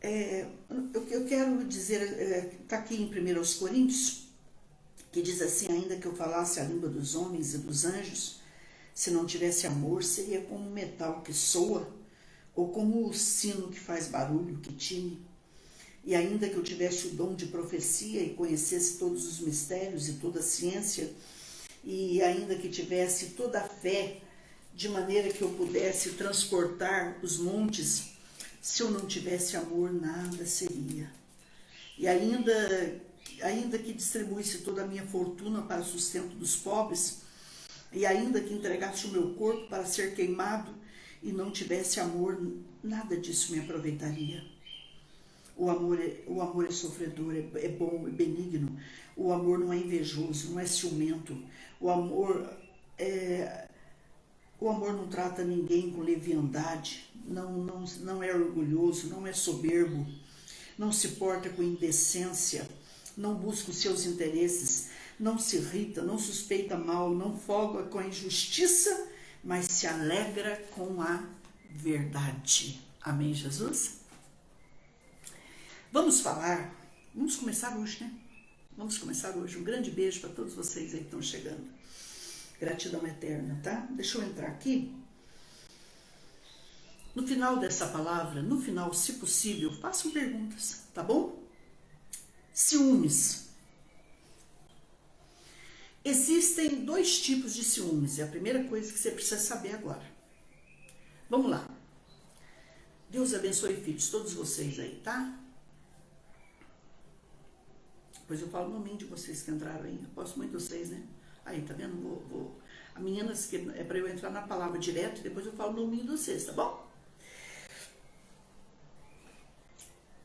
Eu quero dizer, está aqui em 1 Coríntios, que diz assim: ainda que eu falasse a língua dos homens e dos anjos, se não tivesse amor, seria como um metal que soa, ou como o sino que faz barulho, que tine. E ainda que eu tivesse o dom de profecia e conhecesse todos os mistérios e toda a ciência, e ainda que tivesse toda a fé, de maneira que eu pudesse transportar os montes, se eu não tivesse amor, nada seria. E ainda que distribuísse toda a minha fortuna para o sustento dos pobres, e ainda que entregasse o meu corpo para ser queimado, e não tivesse amor, nada disso me aproveitaria. O amor é sofredor, é bom, é benigno. O amor não é invejoso, não é ciumento. O amor não trata ninguém com leviandade, não é orgulhoso, não é soberbo, não se porta com indecência, não busca os seus interesses, não se irrita, não suspeita mal, não folga com a injustiça, mas se alegra com a verdade. Amém, Jesus? Vamos começar hoje, né? Vamos começar hoje. Um grande beijo para todos vocês aí que estão chegando. Gratidão eterna, tá? Deixa eu entrar aqui. No final dessa palavra, no final, se possível, façam perguntas, tá bom? Ciúmes. Existem 2 tipos de ciúmes, é a primeira coisa que você precisa saber agora. Vamos lá. Deus abençoe, filhos, todos vocês aí, tá? Depois eu falo o nome de vocês que entraram aí. Eu posso muito vocês, né? Aí, tá vendo? A menina é para eu entrar na palavra direto e depois eu falo o nome de vocês, tá bom?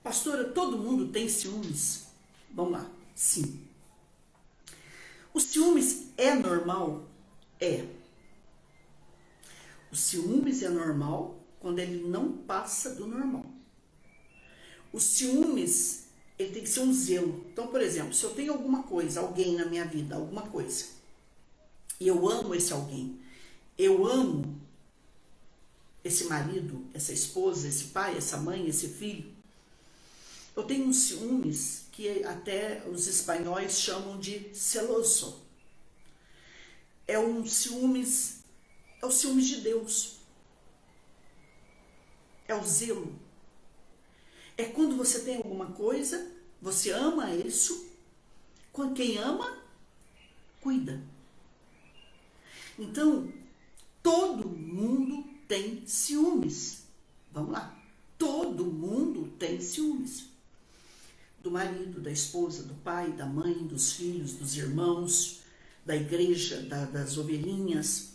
Pastora, todo mundo tem ciúmes? Vamos lá. Sim. O ciúmes é normal? É. O ciúmes é normal quando ele não passa do normal. O ciúmes, ele tem que ser um zelo. Então, por exemplo, se eu tenho alguma coisa, alguém na minha vida, alguma coisa, e eu amo esse alguém, eu amo esse marido, essa esposa, esse pai, essa mãe, esse filho, eu tenho um ciúmes que até os espanhóis chamam de celoso. É o ciúmes de Deus. É o zelo. É quando você tem alguma coisa, você ama isso, quem ama, cuida. Então, todo mundo tem ciúmes. Vamos lá. Todo mundo tem ciúmes. Do marido, da esposa, do pai, da mãe, dos filhos, dos irmãos, da igreja, das ovelhinhas,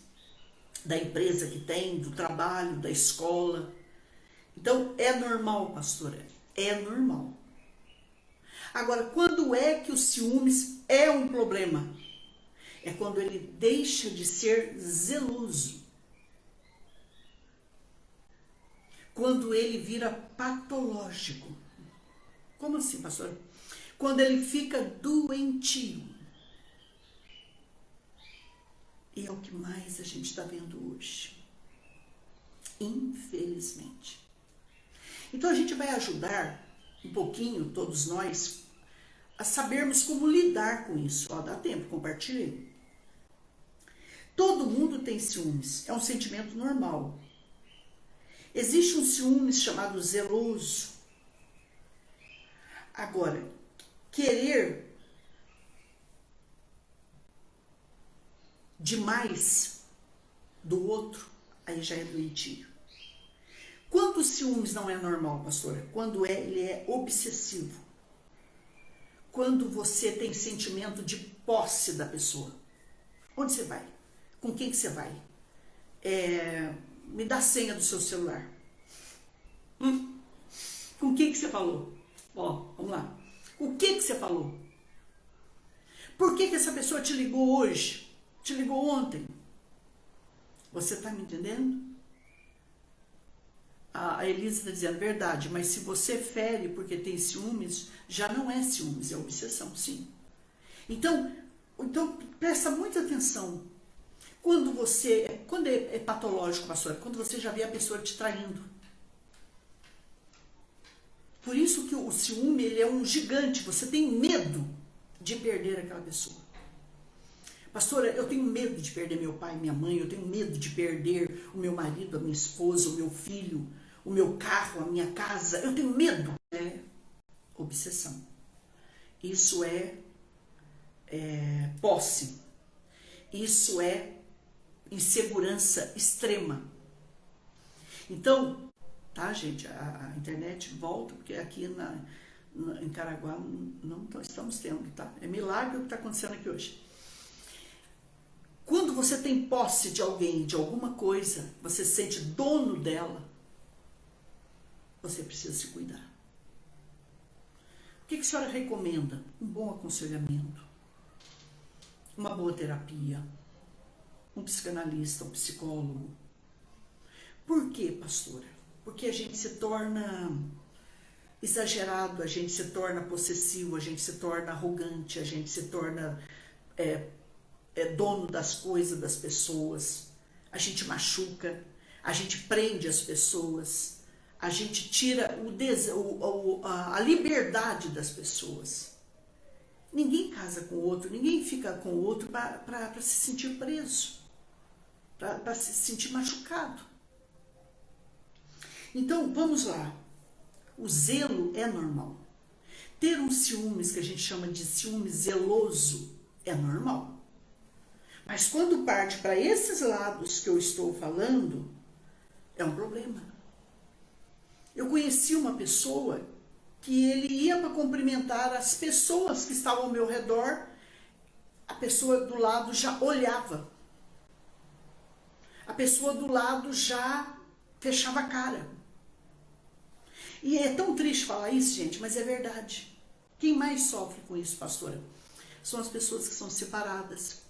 da empresa que tem, do trabalho, da escola. Então, é normal, pastora, é normal. Agora, quando é que o ciúmes é um problema? É quando ele deixa de ser zeloso. Quando ele vira patológico. Como assim, pastora? Quando ele fica doentio. E é o que mais a gente está vendo hoje. Infelizmente. Então a gente vai ajudar um pouquinho, todos nós, a sabermos como lidar com isso. Ó, dá tempo, compartilhei. Todo mundo tem ciúmes, é um sentimento normal. Existe um ciúmes chamado zeloso. Agora, querer demais do outro, aí já é doentio. Quando o ciúmes não é normal, pastora? Quando ele é obsessivo. Quando você tem sentimento de posse da pessoa. Onde você vai? Com quem que você vai? Me dá a senha do seu celular. Com quem que você falou? Ó, vamos lá. O que você falou? Por que essa pessoa te ligou hoje? Te ligou ontem? Você está me entendendo? A Elisa está dizendo, verdade, mas se você fere porque tem ciúmes, já não é ciúmes, é obsessão, sim. Então presta muita atenção. Quando é patológico, pastor, quando você já vê a pessoa te traindo. Por isso que o ciúme, ele é um gigante. Você tem medo de perder aquela pessoa. Pastora, eu tenho medo de perder meu pai, minha mãe, eu tenho medo de perder o meu marido, a minha esposa, o meu filho, o meu carro, a minha casa. Eu tenho medo. É obsessão. Isso é posse. Isso é insegurança extrema. Então, tá, gente, a internet volta, porque aqui em Caraguá não estamos tendo, tá? É milagre o que está acontecendo aqui hoje. Quando você tem posse de alguém, de alguma coisa, você se sente dono dela, você precisa se cuidar. O que a senhora recomenda? Um bom aconselhamento, uma boa terapia, um psicanalista, um psicólogo. Por quê, pastora? Porque a gente se torna exagerado, a gente se torna possessivo, a gente se torna arrogante, a gente se torna dono das coisas das pessoas, a gente machuca, a gente prende as pessoas, a gente tira a liberdade das pessoas. Ninguém casa com o outro, ninguém fica com o outro para se sentir preso, para se sentir machucado. Então, vamos lá. O zelo é normal. Ter um ciúmes, que a gente chama de ciúme zeloso, é normal. Mas quando parte para esses lados que eu estou falando, é um problema. Eu conheci uma pessoa que ele ia para cumprimentar as pessoas que estavam ao meu redor, a pessoa do lado já olhava. A pessoa do lado já fechava a cara. E é tão triste falar isso, gente, mas é verdade. Quem mais sofre com isso, pastora? São as pessoas que são separadas,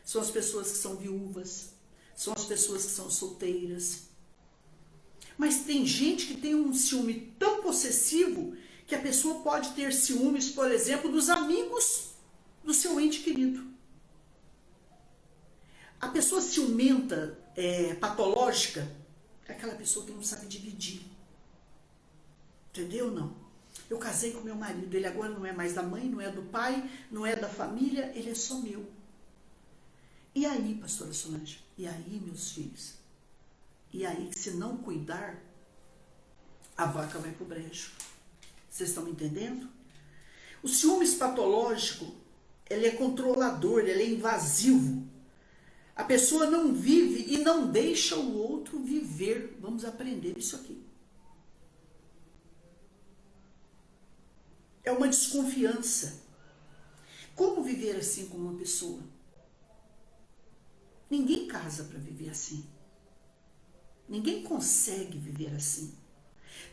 são as pessoas que são viúvas, são as pessoas que são solteiras. Mas tem gente que tem um ciúme tão possessivo que a pessoa pode ter ciúmes, por exemplo, dos amigos do seu ente querido. A pessoa ciumenta, patológica, é aquela pessoa que não sabe dividir. Entendeu? Não. Eu casei com meu marido, ele agora não é mais da mãe, não é do pai, não é da família, ele é só meu. E aí, pastora Solange? E aí, meus filhos? E aí, que se não cuidar, a vaca vai pro brejo. Vocês estão me entendendo? O ciúmes patológico, ele é controlador, ele é invasivo. A pessoa não vive e não deixa o outro viver. Vamos aprender isso aqui. É uma desconfiança. Como viver assim com uma pessoa? Ninguém casa para viver assim. Ninguém consegue viver assim.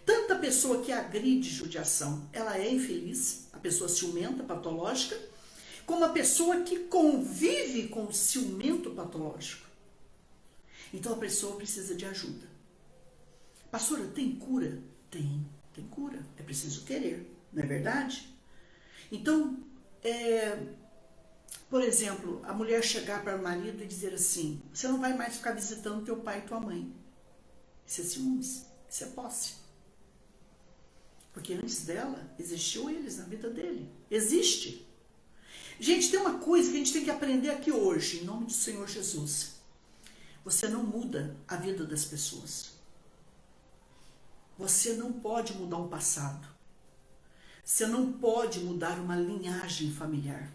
Tanta pessoa que agride judiação, ela é infeliz, a pessoa ciumenta, patológica, como a pessoa que convive com o ciumento patológico. Então a pessoa precisa de ajuda. Pastora, tem cura? Tem cura. É preciso querer, não é verdade? Então, por exemplo, a mulher chegar para o marido e dizer assim: você não vai mais ficar visitando teu pai e tua mãe. Isso é ciúmes, isso é posse. Porque antes dela, existiu eles na vida dele. Existe. Gente, tem uma coisa que a gente tem que aprender aqui hoje, em nome do Senhor Jesus. Você não muda a vida das pessoas. Você não pode mudar um passado. Você não pode mudar uma linhagem familiar.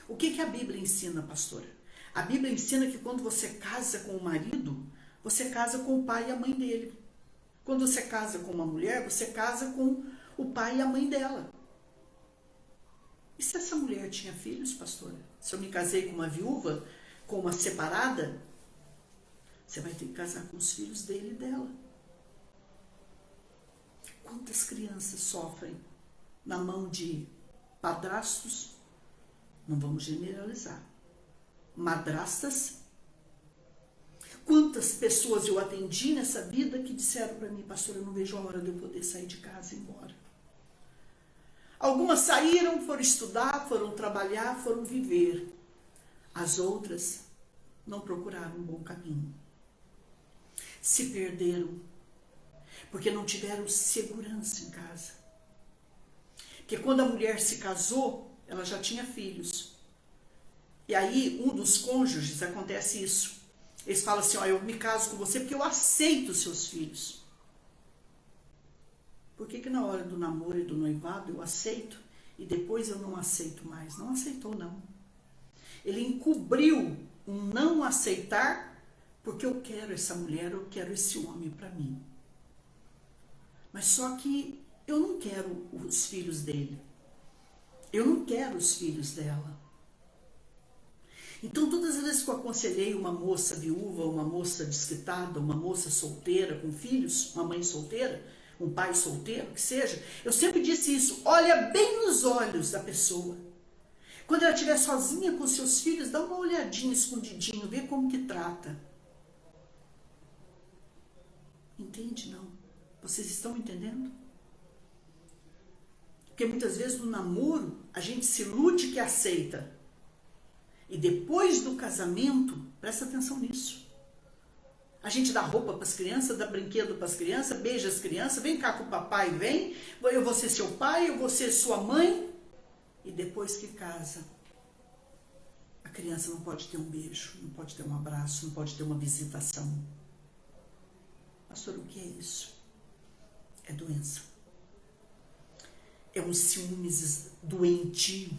O que a Bíblia ensina, pastora? A Bíblia ensina que quando você casa com o marido, você casa com o pai e a mãe dele. Quando você casa com uma mulher, você casa com o pai e a mãe dela. E se essa mulher tinha filhos, pastora? Se eu me casei com uma viúva, com uma separada, você vai ter que casar com os filhos dele e dela. Quantas crianças sofrem na mão de padrastos? Não vamos generalizar. Madrastas? Quantas pessoas eu atendi nessa vida que disseram para mim: pastor, eu não vejo a hora de eu poder sair de casa e ir embora. Algumas saíram, foram estudar, foram trabalhar, foram viver. As outras não procuraram um bom caminho. Se perderam. Porque não tiveram segurança em casa. Porque quando a mulher se casou, ela já tinha filhos. E aí, um dos cônjuges, acontece isso. Eles falam assim, ó, eu me caso com você porque eu aceito os seus filhos. Por que na hora do namoro e do noivado eu aceito e depois eu não aceito mais? Não aceitou, não. Ele encobriu um não aceitar porque eu quero essa mulher, eu quero esse homem para mim. Mas só que eu não quero os filhos dele. Eu não quero os filhos dela. Então, todas as vezes que eu aconselhei uma moça viúva, uma moça desquitada, uma moça solteira com filhos, uma mãe solteira, um pai solteiro, que seja, eu sempre disse isso, olha bem nos olhos da pessoa. Quando ela estiver sozinha com seus filhos, dá uma olhadinha escondidinho, vê como que trata. Entende, não? Vocês estão entendendo? Porque muitas vezes no namoro, a gente se ilude que aceita. E depois do casamento, presta atenção nisso. A gente dá roupa para as crianças, dá brinquedo para as crianças, beija as crianças, vem cá com o papai, vem, eu vou ser seu pai, eu vou ser sua mãe. E depois que casa, a criança não pode ter um beijo, não pode ter um abraço, não pode ter uma visitação. Pastor, o que é isso? É doença. É um ciúmes doentio,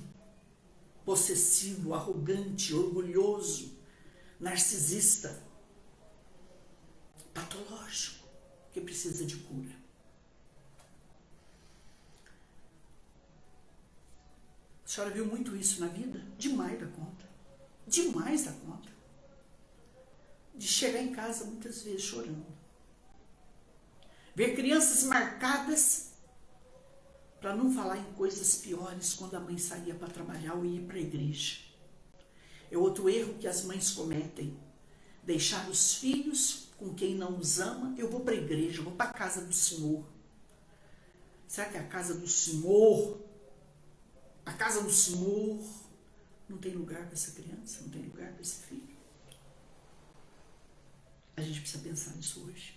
possessivo, arrogante, orgulhoso, narcisista, patológico, que precisa de cura. A senhora viu muito isso na vida? Demais da conta. Demais da conta. De chegar em casa muitas vezes chorando. Ver crianças marcadas, para não falar em coisas piores, quando a mãe saía para trabalhar ou ia para a igreja. É outro erro que as mães cometem. Deixar os filhos com quem não os ama. Eu vou para a igreja, eu vou para a casa do Senhor. Será que é a casa do Senhor? A casa do Senhor não tem lugar para essa criança, não tem lugar para esse filho. A gente precisa pensar nisso hoje.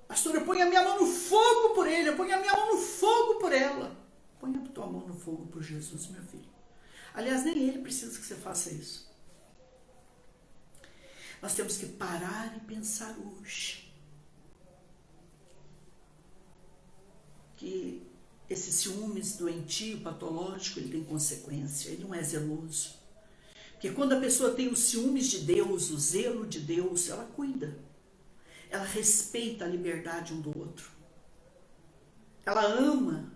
Pastor, eu ponho a minha mão no fogo por ele, eu ponho a minha mão no fogo por ela. Põe a tua mão no fogo por Jesus, meu filho. Aliás, nem ele precisa que você faça isso. Nós temos que parar e pensar hoje que esse ciúmes doentio, patológico, ele tem consequência, ele não é zeloso. Porque quando a pessoa tem os ciúmes de Deus, o zelo de Deus, ela cuida. Ela respeita a liberdade um do outro. Ela ama.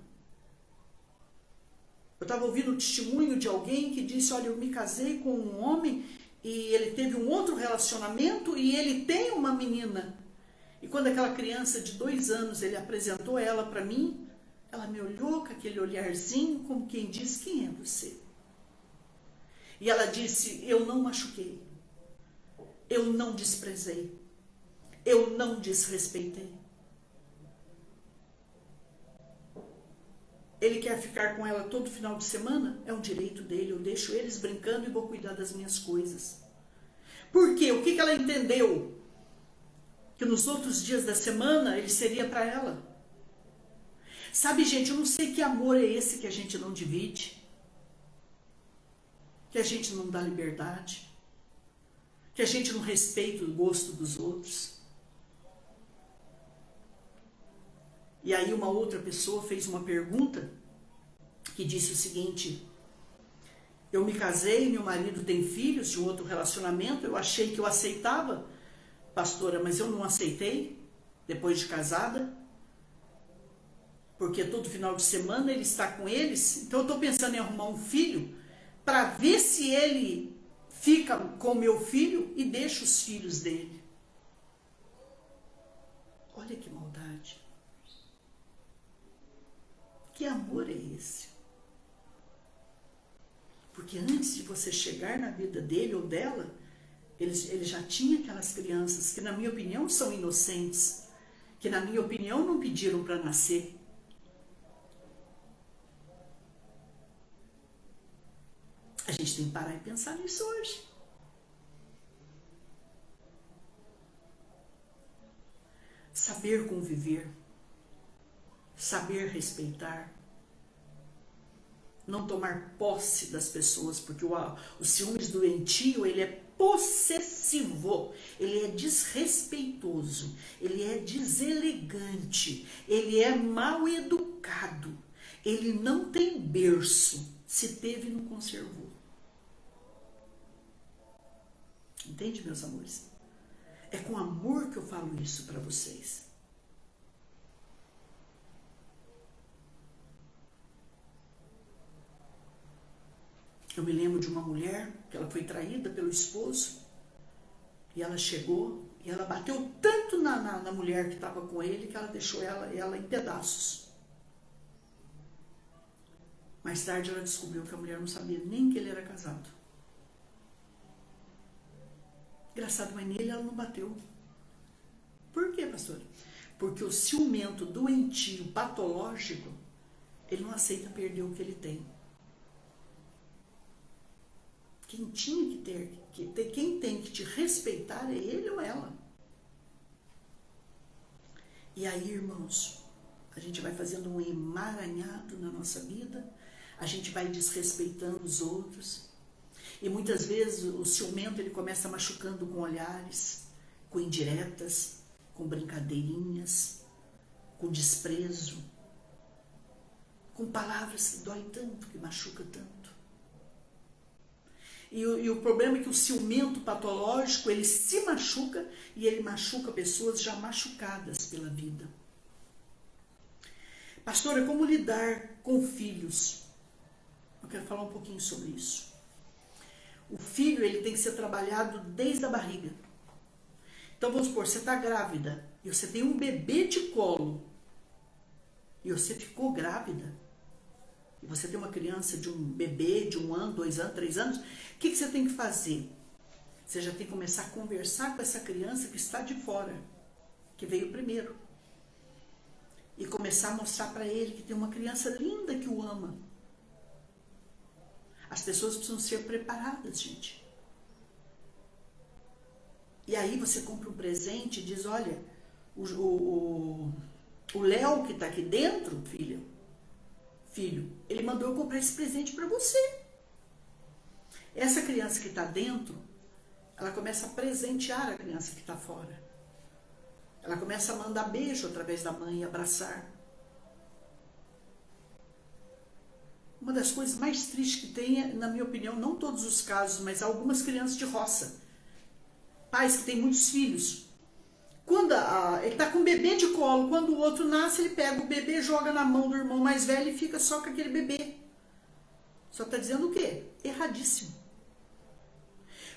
Eu estava ouvindo o testemunho de alguém que disse, olha, eu me casei com um homem e ele teve um outro relacionamento e ele tem uma menina. E quando aquela criança de 2 anos, ele apresentou ela para mim, ela me olhou com aquele olharzinho, como quem diz, quem é você? E ela disse, eu não machuquei, eu não desprezei, eu não desrespeitei. Ele quer ficar com ela todo final de semana? É um direito dele, eu deixo eles brincando e vou cuidar das minhas coisas. Por quê? O que ela entendeu? Que nos outros dias da semana ele seria para ela. Sabe, gente, eu não sei que amor é esse que a gente não divide, que a gente não dá liberdade, que a gente não respeita o gosto dos outros. E aí uma outra pessoa fez uma pergunta que disse o seguinte, eu me casei, meu marido tem filhos de um outro relacionamento, eu achei que eu aceitava, pastora, mas eu não aceitei, depois de casada, porque todo final de semana ele está com eles, então eu estou pensando em arrumar um filho, para ver se ele fica com meu filho e deixa os filhos dele. Olha que maldade. Que amor é esse? Porque antes de você chegar na vida dele ou dela, ele já tinha aquelas crianças que, na minha opinião, são inocentes, que, na minha opinião, não pediram para nascer. A gente tem que parar e pensar nisso hoje. saber conviver, saber respeitar, não tomar posse das pessoas, porque o ciúmes doentio, ele é possessivo, ele é desrespeitoso, ele é deselegante, ele é mal educado, ele não tem berço, se teve, não conservou. Entende, meus amores? É com amor que eu falo isso para vocês. Eu me lembro de uma mulher que ela foi traída pelo esposo e ela chegou e ela bateu tanto na mulher que estava com ele que ela deixou ela em pedaços. Mais tarde ela descobriu que a mulher não sabia nem que ele era casado. Engraçado, mas nele ela não bateu. Por quê, pastora? Porque o ciumento doentio, patológico, ele não aceita perder o que ele tem. Quem tinha que ter, quem tem que te respeitar é ele ou ela. E aí, irmãos, a gente vai fazendo um emaranhado na nossa vida, a gente vai desrespeitando os outros, e muitas vezes o ciumento ele começa machucando com olhares, com indiretas, com brincadeirinhas, com desprezo, com palavras que doem tanto, que machucam tanto. E o problema é que o ciumento patológico, ele se machuca e ele machuca pessoas já machucadas pela vida. Pastora, como lidar com filhos? Eu quero falar um pouquinho sobre isso. O filho, ele tem que ser trabalhado desde a barriga. Então, vamos supor, você está grávida e você tem um bebê de colo e você ficou grávida, e você tem uma criança de um bebê de 1 ano, 2 anos, 3 anos, o que você tem que fazer? Você já tem que começar a conversar com essa criança que está de fora, que veio primeiro. E começar a mostrar para ele que tem uma criança linda que o ama. As pessoas precisam ser preparadas, gente. E aí você compra um presente e diz, olha, o Léo que está aqui dentro, filho, ele mandou eu comprar esse presente para você. Essa criança que está dentro, ela começa a presentear a criança que está fora. Ela começa a mandar beijo através da mãe, abraçar. Uma das coisas mais tristes que tem, na minha opinião, não todos os casos, mas algumas crianças de roça. Pais que têm muitos filhos. Quando ele está com o bebê de colo, quando o outro nasce, ele pega o bebê, joga na mão do irmão mais velho e fica só com aquele bebê. Só está dizendo o quê? Erradíssimo.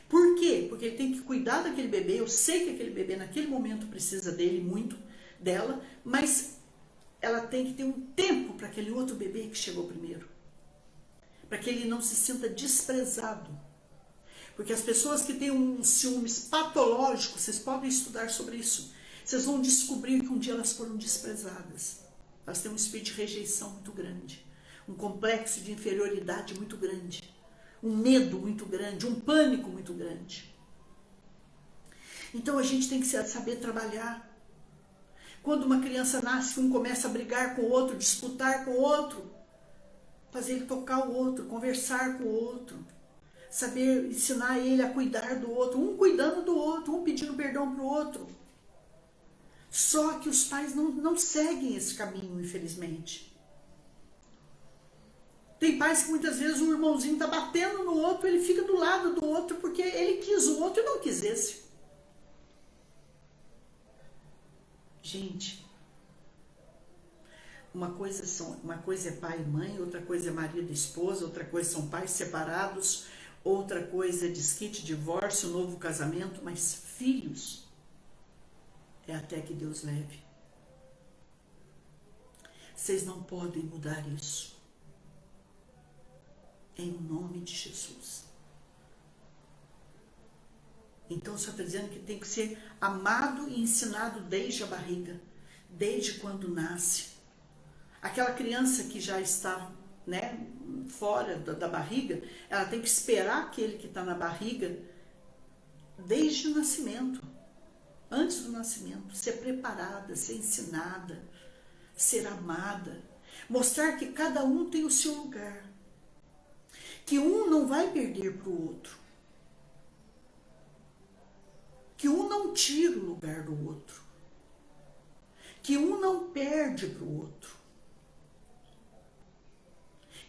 Por quê? Porque ele tem que cuidar daquele bebê. Eu sei que aquele bebê naquele momento precisa dele muito, dela, mas ela tem que ter um tempo para aquele outro bebê que chegou primeiro. Para que ele não se sinta desprezado. Porque as pessoas que têm um ciúmes patológico, vocês podem estudar sobre isso, vocês vão descobrir que um dia elas foram desprezadas. Elas têm um espírito de rejeição muito grande, um complexo de inferioridade muito grande, um medo muito grande, um pânico muito grande. Então a gente tem que saber trabalhar. Quando uma criança nasce, um começa a brigar com o outro, disputar com o outro, fazer ele tocar o outro, conversar com o outro, saber ensinar ele a cuidar do outro, um cuidando do outro, um pedindo perdão para o outro. Só que os pais não seguem esse caminho, infelizmente. Tem pais que muitas vezes o irmãozinho está batendo no outro, ele fica do lado do outro porque ele quis o outro e não quis esse. Gente, uma coisa é pai e mãe, outra coisa é marido e esposa, outra coisa são pais separados, outra coisa é desquite, divórcio, novo casamento, mas filhos é até que Deus leve. Vocês não podem mudar isso. Em nome de Jesus. Então, o Senhor está dizendo que tem que ser amado e ensinado desde a barriga, desde quando nasce. Aquela criança que já está, né, fora da barriga, ela tem que esperar aquele que está na barriga desde o nascimento. antes do nascimento, ser preparada, ser ensinada, ser amada, mostrar que cada um tem o seu lugar, que um não vai perder para o outro, que um não tira o lugar do outro, que um não perde para o outro,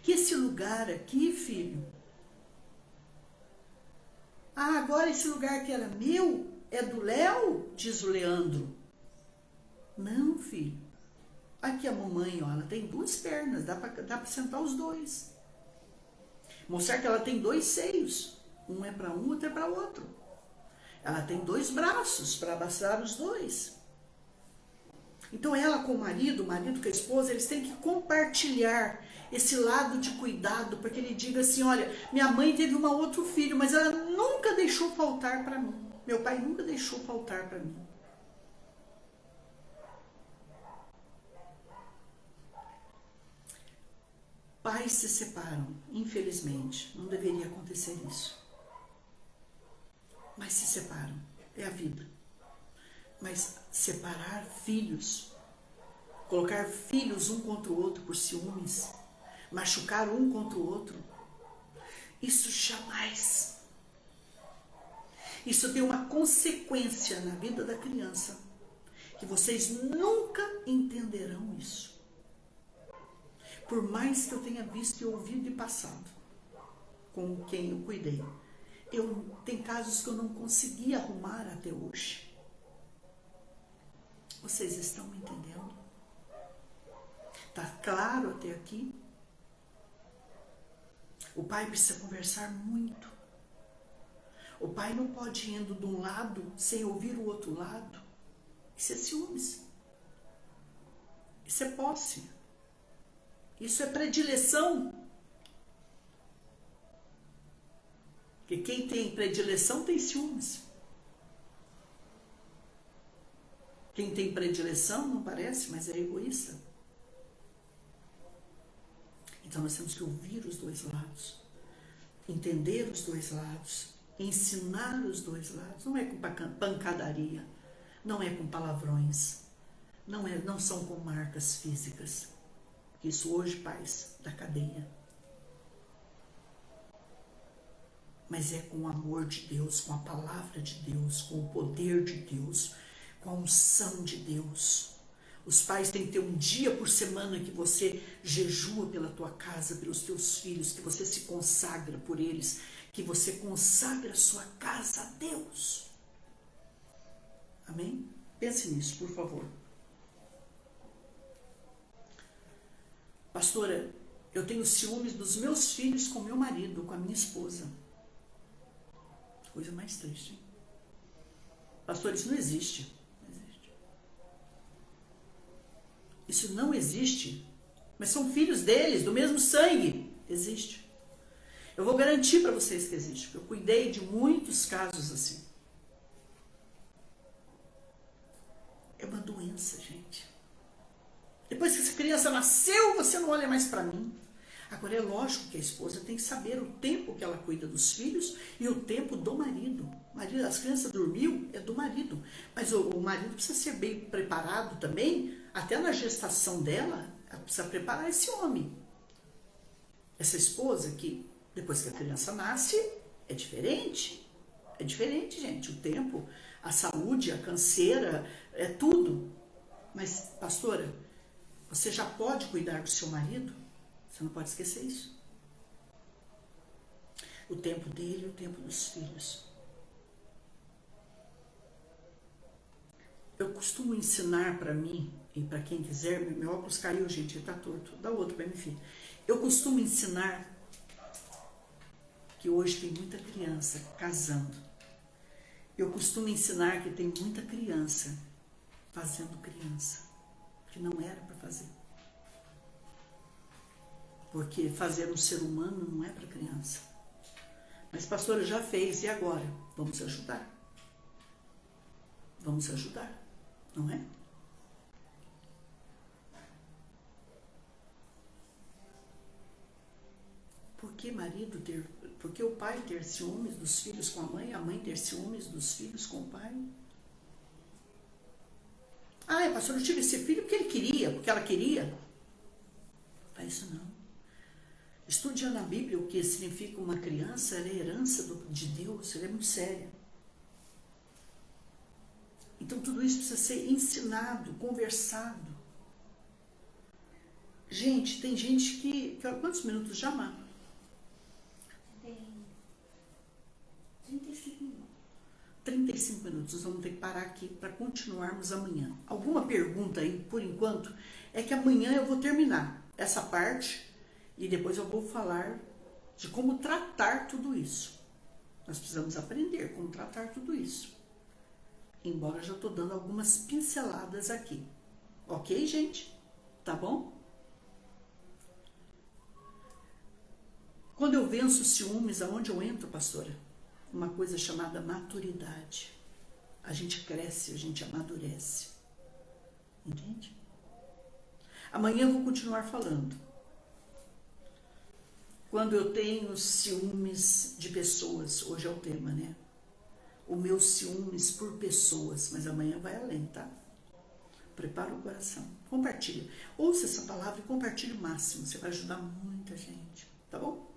que esse lugar aqui, filho, agora esse lugar que era meu é do Léo, diz o Leandro. Não, filho. Aqui a mamãe, ó, ela tem 2 pernas, dá pra sentar os 2. Mostrar que ela tem 2 seios. Um é para um, outro é para outro. Ela tem 2 braços para abraçar os 2. Então ela com o marido com a esposa, eles têm que compartilhar esse lado de cuidado, para que ele diga assim, olha, minha mãe teve um outro filho, mas ela nunca deixou faltar para mim. Meu pai nunca deixou faltar para mim. Pais se separam, infelizmente, não deveria acontecer isso. Mas se separam, é a vida. Mas separar filhos, colocar filhos um contra o outro por ciúmes, machucar um contra o outro, isso jamais. Isso tem uma consequência na vida da criança, que vocês nunca entenderão isso. Por mais que eu tenha visto e ouvido e passado com quem eu cuidei, tem casos que eu não consegui arrumar até hoje. Vocês estão me entendendo? Tá claro até aqui? O pai precisa conversar muito. O pai não pode ir indo de um lado sem ouvir o outro lado. Isso é ciúmes. Isso é posse. Isso é predileção. Porque quem tem predileção tem ciúmes. Quem tem predileção não parece, mas é egoísta. Então nós temos que ouvir os 2 lados, entender os 2 lados, ensinar os 2 lados. Não é com pancadaria, não é com palavrões, não são com marcas físicas. Isso hoje, pais da cadeia. Mas é com o amor de Deus, com a palavra de Deus, com o poder de Deus, com a unção de Deus. Os pais têm que ter um dia por semana que você jejua pela tua casa, pelos teus filhos, que você se consagra por eles, que você consagra a sua casa a Deus. Amém? Pense nisso, por favor. Pastora, eu tenho ciúmes dos meus filhos com meu marido, com a minha esposa. Coisa mais triste, hein? Pastor, isso não existe. Isso não existe. Mas são filhos deles, do mesmo sangue. Existe. Eu vou garantir para vocês que existe, porque eu cuidei de muitos casos assim. É uma doença, gente. Depois que essa criança nasceu, você não olha mais para mim. Agora é lógico que a esposa tem que saber o tempo que ela cuida dos filhos e o tempo do marido. As crianças dormiu, é do marido. Mas o marido precisa ser bem preparado também, até na gestação dela, ela precisa preparar esse homem. Essa esposa que, depois que a criança nasce, é diferente. É diferente, gente. O tempo, a saúde, a canseira, é tudo. Mas, pastora, você já pode cuidar do seu marido? Você não pode esquecer isso. O tempo dele e o tempo dos filhos. Eu costumo ensinar para mim, e para quem quiser, meu óculos caiu, gente, ele tá torto. Dá outro para mim, filho. Eu costumo ensinar que hoje tem muita criança casando. Eu costumo ensinar que tem muita criança fazendo criança, que não era para fazer. Porque fazer um ser humano não é para criança. Mas pastora já fez, e agora? Vamos ajudar. Vamos ajudar, não é? Por que o pai ter ciúmes dos filhos com a mãe ter ciúmes dos filhos com o pai? pastor, eu tive esse filho porque ele queria, porque ela queria. Não faz isso não. Estude já na Bíblia o que significa uma criança, ela é herança de Deus, ela é muito séria. Então tudo isso precisa ser ensinado, conversado. Gente, tem gente que quantos minutos já, Má? Tem 35 minutos. 35 minutos, nós vamos ter que parar aqui para continuarmos amanhã. Alguma pergunta aí, por enquanto, é que amanhã eu vou terminar essa parte e depois eu vou falar de como tratar tudo isso. Nós precisamos aprender como tratar tudo isso. Embora eu já estou dando algumas pinceladas aqui. Ok, gente? Tá bom? Quando eu venço ciúmes, aonde eu entro, pastora? Uma coisa chamada maturidade. A gente cresce, a gente amadurece. Entende? Amanhã eu vou continuar falando. Quando eu tenho ciúmes de pessoas, hoje é o tema, né? O meu ciúmes por pessoas, mas amanhã vai além, tá? Prepara o coração. Compartilha. Ouça essa palavra e compartilhe o máximo. Você vai ajudar muita gente, tá bom?